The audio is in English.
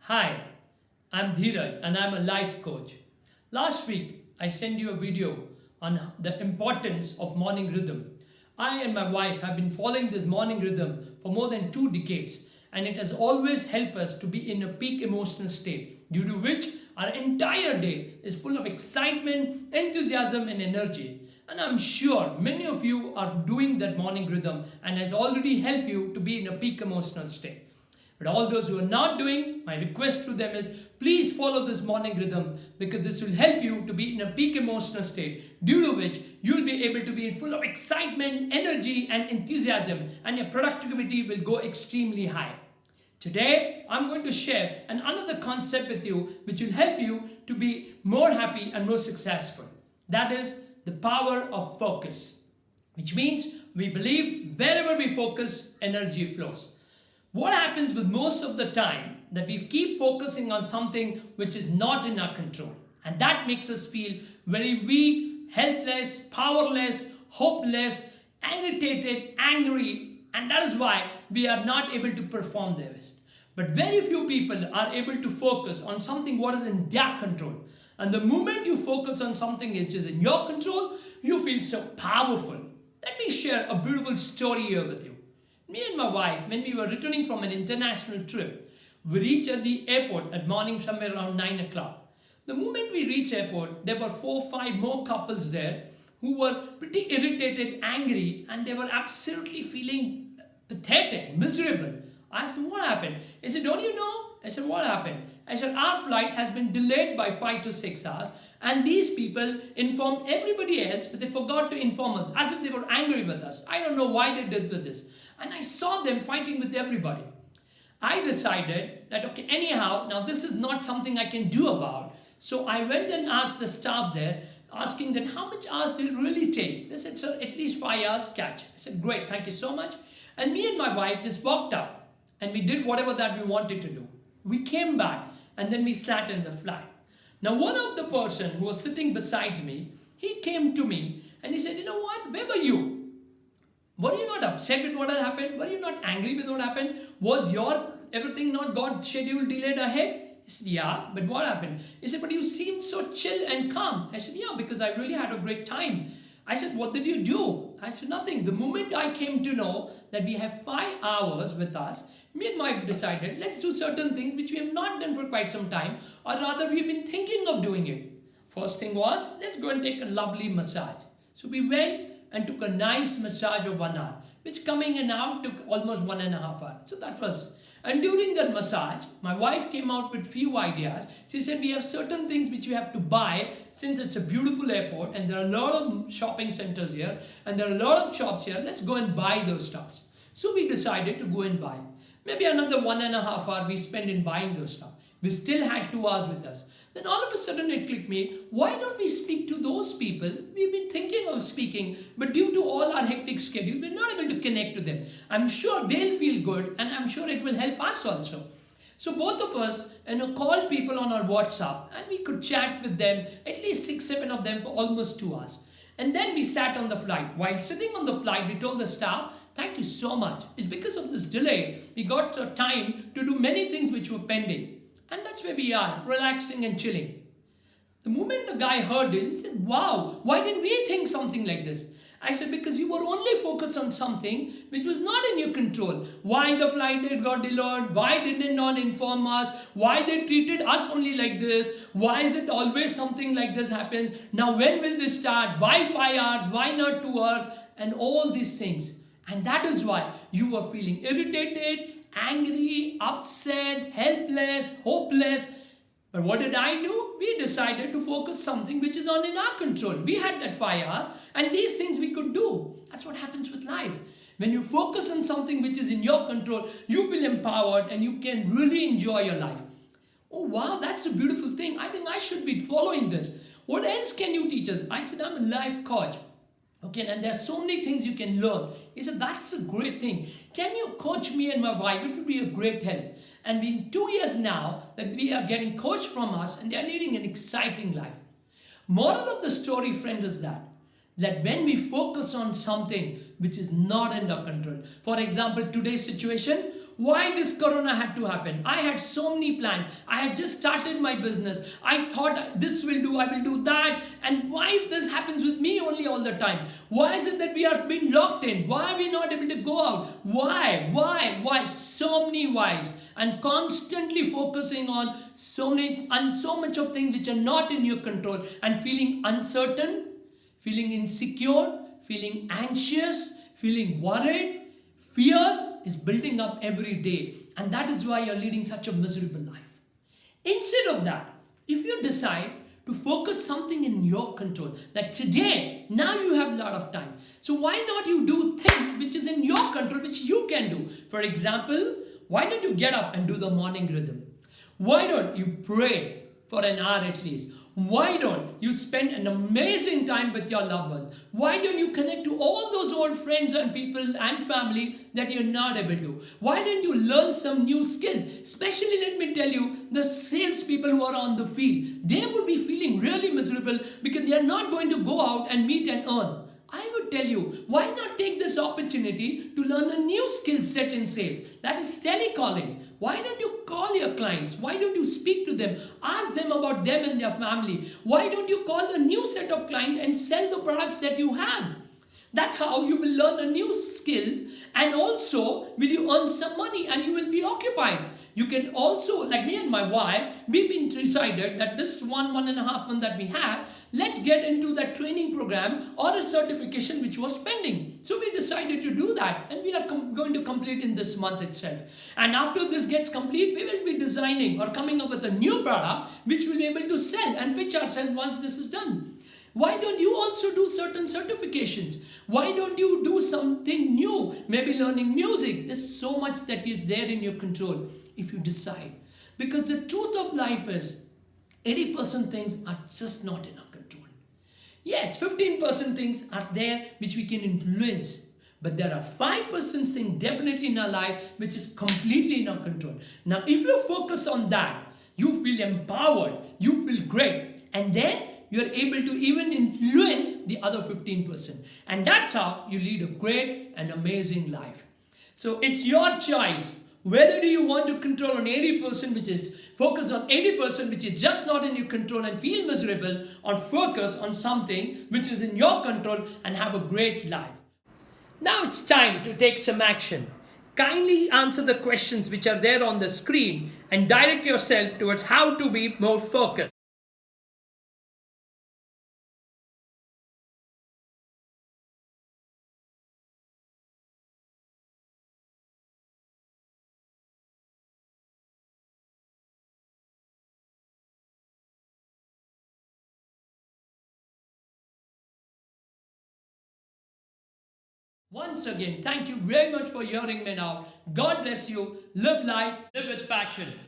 Hi, I'm Dheeraj and I'm a life coach. Last week, I sent you a video on the importance of morning rhythm. I and my wife have been following this morning rhythm for more than 2 decades, and it has always helped us to be in a peak emotional state, due to which our entire day is full of excitement, enthusiasm, and energy. And I'm sure many of you are doing that morning rhythm and has already helped you to be in a peak emotional state. But all those who are not doing, my request to them is please follow this morning rhythm, because this will help you to be in a peak emotional state, due to which you will be able to be full of excitement, energy, and enthusiasm, and your productivity will go extremely high. Today, I'm going to share another concept with you which will help you to be more happy and more successful. That is the power of focus, which means we believe wherever we focus, energy flows. What happens with most of the time that we keep focusing on something which is not in our control, and that makes us feel very weak, helpless, powerless, hopeless, irritated, angry, and that is why we are not able to perform their best. But very few people are able to focus on something what is in their control. And the moment you focus on something which is in your control, you feel so powerful. Let me share a beautiful story here with you. Me and my wife, when we were returning from an international trip, we reached at the airport at morning somewhere around 9 o'clock. The moment we reached airport, there were 4 or 5 more couples there who were pretty irritated, angry, and they were absolutely feeling pathetic, miserable. I asked them, what happened? They said, don't you know? I said, what happened? I said, our flight has been delayed by 5 to 6 hours, and these people informed everybody else, but they forgot to inform us, as if they were angry with us. I don't know why they did this. And I saw them fighting with everybody. I decided that, okay, anyhow, now this is not something I can do about. So I went and asked the staff there, asking them how much hours did it really take. They said, sir, at least 5 hours catch. I said, great, thank you so much. And me and my wife just walked up and we did whatever that we wanted to do. We came back and then we sat in the flight. Now, one of the person who was sitting beside me, he came to me and he said, you know what, where were you? Were you not upset with what had happened? Were you not angry with what happened? Was your everything not got scheduled delayed ahead? He said, yeah, but what happened? He said, but you seemed so chill and calm. I said, yeah, because I really had a great time. I said, what did you do? I said, nothing. The moment I came to know that we have 5 hours with us, me and my wife decided, let's do certain things which we have not done for quite some time, or rather we've been thinking of doing it. First thing was, let's go and take a lovely massage. So we went and took a nice massage of 1 hour, which coming in out took almost 1.5 hours. So that was, and during that massage, my wife came out with few ideas. She said, we have certain things which we have to buy, since it's a beautiful airport and there are a lot of shopping centers here and there are a lot of shops here. Let's go and buy those stuffs. So we decided to go and buy. Maybe another 1.5 hours we spent in buying those stuff. We still had 2 hours with us. Then all of a sudden it clicked me, why don't we speak to those people we've been thinking of speaking, but due to all our hectic schedule, we're not able to connect to them. I'm sure they'll feel good and I'm sure it will help us also. So both of us called people on our WhatsApp and we could chat with them, at least 6-7 of them for almost 2 hours. And then we sat on the flight. While sitting on the flight, we told the staff, thank you so much. It's because of this delay, we got time to do many things which were pending. And that's where we are, relaxing and chilling. The moment the guy heard it, he said, wow, why didn't we think something like this? I said, because you were only focused on something which was not in your control. Why the flight date got delayed? Why did they not inform us? Why they treated us only like this? Why is it always something like this happens? Now when will this start? Why 5 hours? Why not 2 hours? And all these things. And that is why you are feeling irritated, angry, upset, helpless, hopeless. But what did I do? We decided to focus something which is not in our control. We had that 5 hours and these things we could do. That's what happens with life. When you focus on something which is in your control, you feel empowered and you can really enjoy your life. Oh wow, that's a beautiful thing. I think I should be following this. What else can you teach us? I said, I'm a life coach. Okay, and there's so many things you can learn. He said, that's a great thing. Can you coach me and my wife? It would be a great help. And in 2 years now that we are getting coached from us and they are leading an exciting life. Moral of the story, friend, is that when we focus on something which is not in our control. For example, today's situation, why this corona had to happen. I had so many plans. I had just started my business. I thought this will do, I will do that. And why this happens with me only all the time? Why is it that we are being locked in? Why are we not able to go out? Why? So many whys. And constantly focusing on so much of things which are not in your control, and feeling uncertain, feeling insecure, feeling anxious, feeling worried. Fear is building up every day, and that is why you're leading such a miserable life. Instead of that, if you decide to focus something in your control, that today, now you have a lot of time. So why not you do things which is in your control, which you can do? For example, why don't you get up and do the morning rhythm? Why don't you pray for an hour at least? Why don't you spend an amazing time with your loved ones? Why don't you connect to all those old friends and people and family that you're not able to? Why don't you learn some new skills? Especially, let me tell you, the sales people who are on the field, they would be feeling really miserable because they are not going to go out and meet and earn. I would tell you, why not take this opportunity to learn a new skill set in sales? That is telecalling. Why don't you call your clients? Why don't you speak to them? Ask them about them and their family. Why don't you call a new set of clients and sell the products that you have? That's how you will learn a new skill, and also will you earn some money and you will be occupied. You can also, like me and my wife, we've been decided that this 1.5 month that we have, let's get into that training program or a certification which was pending. So we decided to do that, and we are going to complete in this month itself. And after this gets complete, we will be designing or coming up with a new product which we'll be able to sell and pitch ourselves once this is done. Why don't you also do certain certifications? Why don't you do something new? Maybe learning music. There's so much that is there in your control if you decide. Because the truth of life is 80% things are just not in our control. Yes, 15% things are there which we can influence. But there are 5% things definitely in our life which is completely in our control. Now, if you focus on that, you feel empowered, you feel great. And then you are able to even influence the other 15%. And that's how you lead a great and amazing life. So it's your choice. Whether do you want to control on 80%, which is focus on 80%, which is just not in your control and feel miserable, or focus on something which is in your control and have a great life. Now it's time to take some action. Kindly answer the questions which are there on the screen and direct yourself towards how to be more focused. Once again, thank you very much for hearing me now. God bless you. Live life, live with passion.